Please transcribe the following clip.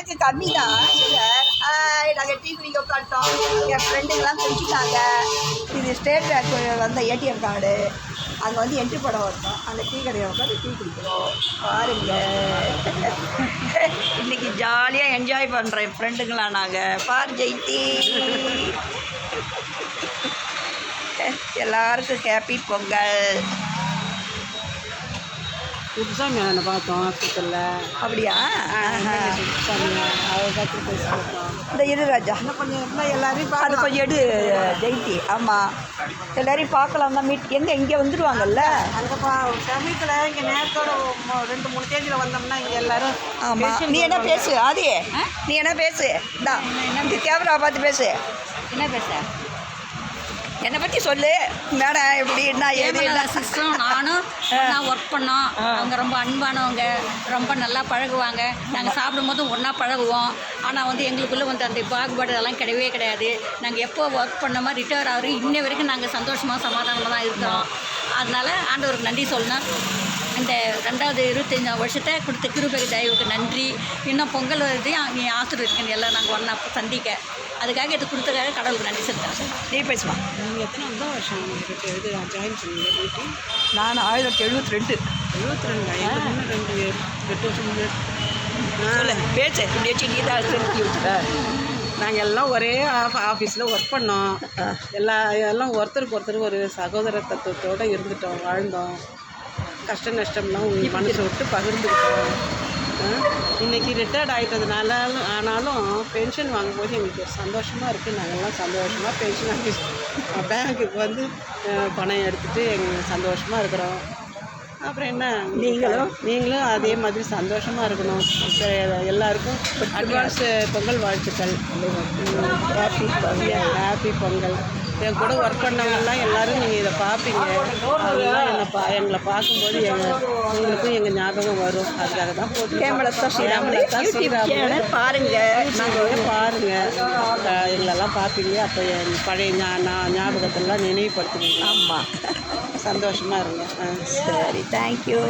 எனக்கு கம்மி தான் சுகர். நாங்கள் டீ குடிக்க உட்காந்துட்டோம். என் ஃப்ரெண்டுங்கெல்லாம் குடிச்சிட்டாங்க. இது ஸ்டேட் பேங்க் வந்த ஏடிஎம் கார்டு. அங்கே வந்து என்ட்ரி போட வந்தோம். அந்த டீ கடையை உட்காந்து டீ குடிக்கிறோம். பாருங்க, இன்றைக்கி ஜாலியாக என்ஜாய் பண்ணுறேன் ஃப்ரெண்டுங்களாம் நாங்கள். பார் ஜெயித்தி, எல்லாருக்கும் ஹேப்பி பொங்கல். புதுசாக மேலே பார்த்தோம் ஹாஸ்பிட்டலில். அப்படியா? அதை பார்த்து பேசிட்டோம். இந்த இரு ராஜா, இன்னும் கொஞ்சம் இருந்தால் எல்லாரையும் அது கொஞ்சம் எடு ஜெயித்தி. ஆமாம், எல்லாரையும் பார்க்கலாம் தான். மீட் எங்கே இங்கே வந்துடுவாங்கல்ல. அங்கே சமயத்தில் இங்கே நேரத்தோட 2-3 தேதியில் வந்தோம்னா இங்கே எல்லோரும். ஆமாம், நீ என்ன பேசு ஆதி, நீ என்ன பேசு. இதான் இந்த கேமரா பார்த்து பேசு. என்ன பேச? என்னை பற்றி சொல்லு மேடம். எப்படி என்ன ஏது என்ன? சிஸ்டரும் நானும் ஒன்றா ஒர்க் பண்ணோம். அவங்க ரொம்ப அன்பானவங்க, ரொம்ப நல்லா பழகுவாங்க. நாங்கள் சாப்பிடும்போது ஒன்றா பழகுவோம். ஆனால் வந்து எங்களுக்குள்ளே வந்து அந்த பாகுபாடு அதெல்லாம் கிடையவே கிடையாது. நாங்கள் எப்போ ஒர்க் பண்ணோமோ ரிட்டையர் ஆகிறோம் இன்ன வரைக்கும் நாங்கள் சந்தோஷமாக சமாதானமாக தான் இருக்கிறோம். அதனால் ஆண்டவருக்கு நன்றி சொல்லணும். இந்த 2025 வருஷத்தை கொடுத்த கிருபை தயவுக்கு நன்றி. இன்னும் பொங்கல் வருது, நீ ஆசீர்வதிக்கணும் எல்லாம் நாங்கள் ஒன்றா சந்திக்க. அதுக்காக இது கொடுத்ததுக்காக கடவுளுக்கு நன்றி செலுத்துறேன். நீ பேசுமா. நீங்கள் எத்தனை வருஷம் இது ஜாயின் பண்ணீங்க டியூட்டி? நான் 1972. 72. இன்னும் 8 வருஷம் சொல்லு பேசு. இப்படி வச்சு நீ தான் செலுத்தி விட்டுற. நாங்கள் எல்லாம் ஒரே ஆஃபீஸில் ஒர்க் பண்ணோம். எல்லாம் ஒருத்தருக்கு ஒருத்தர் ஒரு சகோதர தத்துவத்தோடு இருந்துட்டோம், வாழ்ந்தோம். கஷ்ட நஷ்டம்லாம் மனசு விட்டு பகிர்ந்துக்கிட்டோம். இன்றைக்கி ரிட்டையர்ட் ஆகிட்டதுனால ஆனாலும் பென்ஷன் வாங்கும்போது எங்களுக்கு ஒரு சந்தோஷமாக இருக்குது. நாங்கள்லாம் சந்தோஷமாக பென்ஷன் ஆஃபீஸ் பேங்க்குக்கு வந்து பணம் எடுத்துகிட்டு எங்கள் சந்தோஷமாக இருக்கிறோம். அப்புறம் என்ன, நீங்களும் அதே மாதிரி சந்தோஷமாக இருக்கணும். எல்லாருக்கும் அட்வான்ஸ் பொங்கல் வாழ்த்துக்கள். ஹாப்பி பொங்கல். என் கூட ஒர்க் பண்ணவங்கெல்லாம் எல்லோரும் நீங்கள் இதை பார்ப்பீங்க. அதெல்லாம் எங்களை பார்க்கும்போது எங்களுக்கும் எங்கள் ஞாபகம் வரும். அதுக்காக தான் போட்டு ஸ்ரீராம் பாருங்கள். நாங்கள் பாருங்கள், எங்களெல்லாம் பார்ப்பீங்க. அப்போ என் பழைய ஞாபகத்தெல்லாம் நினைவுபடுத்துவீங்க. ஆமாம், சந்தோஷமாக இருங்க. சரி, தேங்க்யூ.